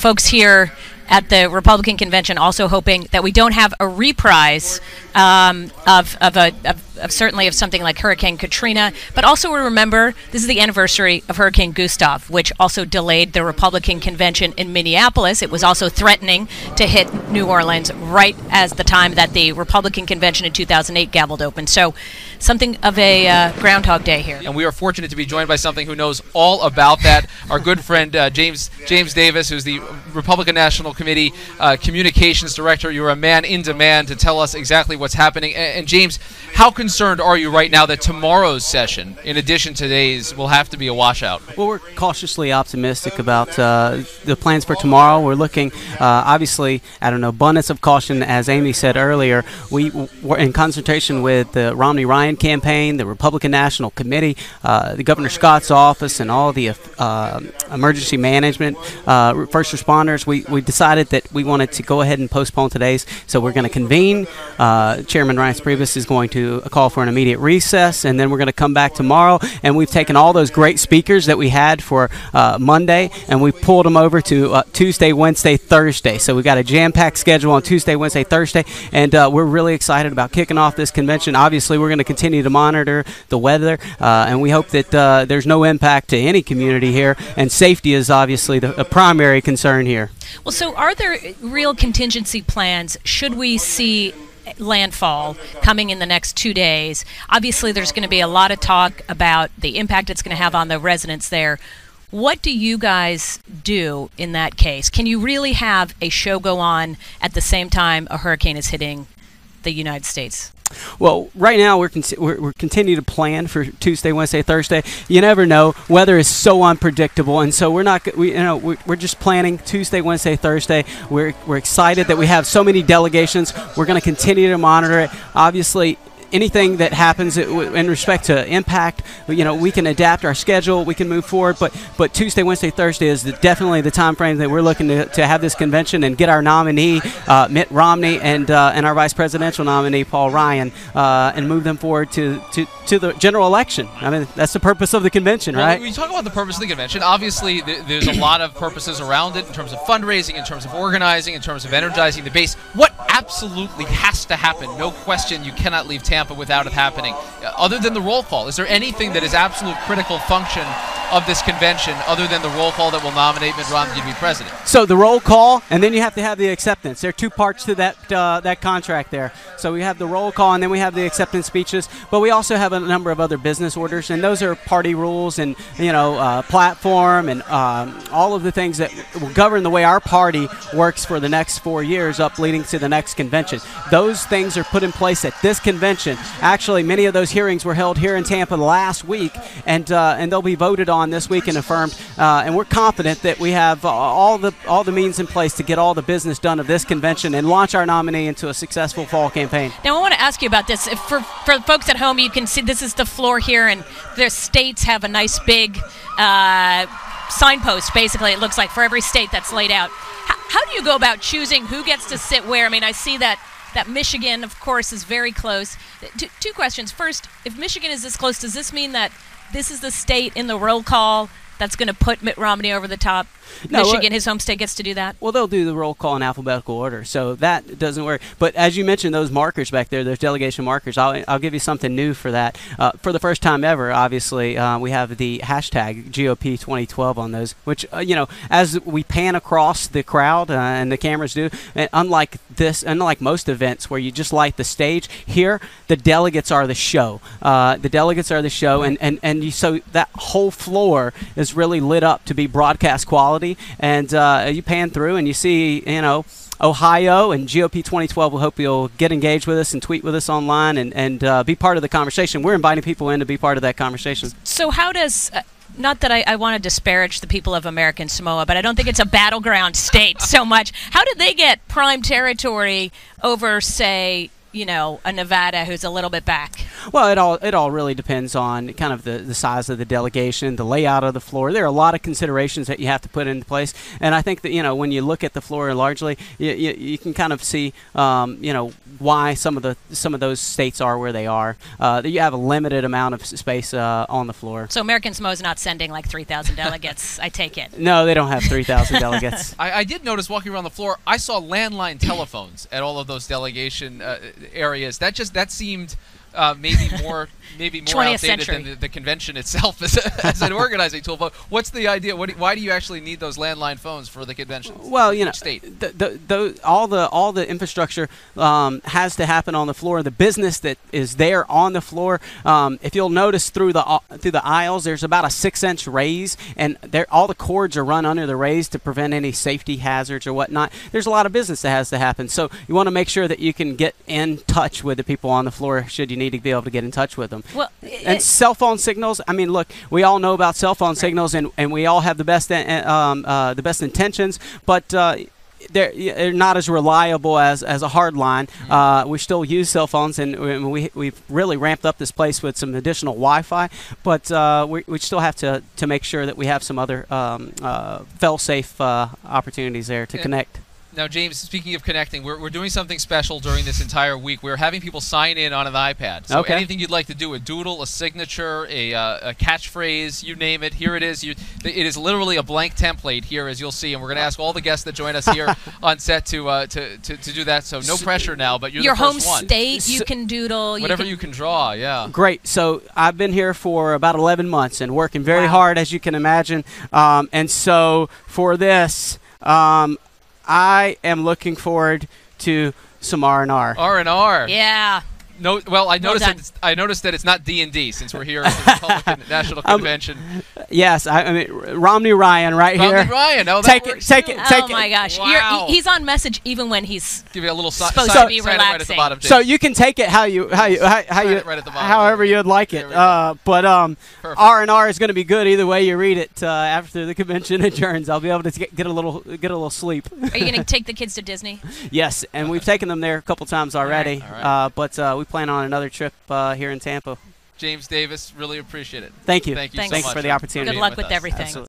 folks here at the Republican convention also hoping that we don't have a reprise of certainly of something like Hurricane Katrina, but also we remember this is the anniversary of Hurricane Gustav, which also delayed the Republican convention in Minneapolis. It was also threatening to hit New Orleans right as the time that the Republican convention in 2008 gavelled open. So something of a Groundhog Day here. And we are fortunate to be joined by something who knows all about that. Our good friend James Davis, who's the Republican National Committee Communications Director. You're a man in demand to tell us exactly what's happening. And James, how concerned are you right now that tomorrow's session, in addition to today's, will have to be a washout? Well, we're cautiously optimistic about the plans for tomorrow. We're looking, obviously, at an abundance of caution. As Amy said earlier, we were in consultation with the Romney-Ryan campaign, the Republican National Committee, the Governor Scott's office, and all the emergency management, first responders. We decided that we wanted to go ahead and postpone today's, so we're going to convene. Chairman Ryan Priebus is going to call for an immediate recess, and then we're going to come back tomorrow. And we've taken all those great speakers that we had for Monday, and we pulled them over to Tuesday, Wednesday, Thursday. So we've got a jam-packed schedule on Tuesday, Wednesday, Thursday, and we're really excited about kicking off this convention. Obviously, we're going to continue to monitor the weather, and we hope that there's no impact to any community here, and safety is obviously the primary concern here. Well, so are there real contingency plans should we see landfall coming in the next 2 days? Obviously, there's going to be a lot of talk about the impact it's going to have on the residents there. What do you guys do in that case? Can you really have a show go on at the same time a hurricane is hitting the United States? Well, right now we're continue to plan for Tuesday, Wednesday, Thursday. You never know. Weather is so unpredictable, and so we're just planning Tuesday, Wednesday, Thursday. We're excited that we have so many delegations. We're going to continue to monitor it. Obviously, anything that happens in respect to impact, we can adapt our schedule, we can move forward, but Tuesday, Wednesday, Thursday is definitely the time frame that we're looking to have this convention and get our nominee, Mitt Romney, and our vice presidential nominee, Paul Ryan, and move them forward to the general election. I mean, that's the purpose of the convention, right? When you talk about the purpose of the convention, obviously there's a lot of purposes around it in terms of fundraising, in terms of organizing, in terms of energizing the base. What absolutely has to happen? No question, you cannot leave Tampa without it happening. Other than the roll call, is there anything that is absolute critical function of this convention other than the roll call that will nominate Mitt Romney to be president? So the roll call, and then you have to have the acceptance. There are two parts to that contract there. So we have the roll call, and then we have the acceptance speeches. But we also have a number of other business orders, and those are party rules and platform and all of the things that will govern the way our party works for the next 4 years up leading to the next convention. Those things are put in place at this convention. Actually, many of those hearings were held here in Tampa last week, and they'll be voted on this week and affirmed. And we're confident that we have all the means in place to get all the business done of this convention and launch our nominee into a successful fall campaign. Now, I want to ask you about this. For folks at home, you can see this is the floor here, and the states have a nice big signpost, basically, it looks like, for every state that's laid out. How do you go about choosing who gets to sit where? I mean, I see that Michigan, of course, is very close. Two questions. First, if Michigan is this close, does this mean that this is the state in the roll call that's going to put Mitt Romney over the top? No, Michigan, his home state, gets to do that? Well, they'll do the roll call in alphabetical order, so that doesn't work. But as you mentioned, those markers back there, those delegation markers, I'll give you something new for that. For the first time ever, obviously, we have the hashtag GOP 2012 on those, which, as we pan across the crowd and the cameras do, and unlike most events where you just light the stage, here the delegates are the show. The delegates are the show, and so that whole floor is really lit up to be broadcast quality. And you pan through and you see, Ohio and GOP 2012. We hope you'll get engaged with us and tweet with us online and be part of the conversation. We're inviting people in to be part of that conversation. So how does not that I want to disparage the people of American Samoa, but I don't think it's a battleground state so much. How did they get prime territory over, say, a Nevada who's a little bit back? Well, it all really depends on kind of the size of the delegation, the layout of the floor. There are a lot of considerations that you have to put into place, and I think that when you look at the floor largely, you can kind of see why some of those states are where they are. You have a limited amount of space on the floor. So American Samoa is not sending like 3,000 delegates. I take it. No, they don't have 3,000 delegates. I did notice walking around the floor, I saw landline telephones at all of those delegation areas. That seemed maybe more outdated than the convention itself as an organizing tool. But what's the idea? Why do you actually need those landline phones for the convention? Well, state? all the infrastructure has to happen on the floor. The business that is there on the floor. If you'll notice through the aisles, there's about a 6-inch raise, and all the cords are run under the raise to prevent any safety hazards or whatnot. There's a lot of business that has to happen. So you want to make sure that you can get in touch with the people on the floor should you need to be able to get in touch with them. Well, and cell phone signals. I mean, look, we all know about cell phone signals, and we all have the best intentions, but they're not as reliable as a hard line. We still use cell phones, and we've really ramped up this place with some additional Wi-Fi, but we still have to make sure that we have some other fail-safe opportunities there to connect. Now, James, speaking of connecting, we're doing something special during this entire week. We're having people sign in on an iPad. So anything you'd like to do, a doodle, a signature, a catchphrase, you name it, here it is. It is literally a blank template here, as you'll see, and we're going to ask all the guests that join us here on set to do that. So no pressure now, but you're your the first home one. state, you can doodle. Whatever you can draw, yeah. Great. So I've been here for about 11 months and working very hard, as you can imagine. And so for this, I am looking forward to some R&R. R&R. Yeah. No, well, I noticed that it's not D&D since we're here at the Republican National Convention. Yes, I mean Romney Ryan here. Romney Ryan, take it. Oh my gosh, wow. He's on message even when he's give you a little supposed to be relaxing. Right at the bottom, so you can take it how you right at the bottom. however you'd like it. But R&R is going to be good either way you read it. After the convention adjourns, I'll be able to get a little sleep. Are you going to take the kids to Disney? Yes, and we've taken them there a couple times already. All right. But we plan on another trip here in Tampa. James Davis, really appreciate it. Thank you. Thank you so Thanks much for the opportunity. Good luck with everything. Absolutely.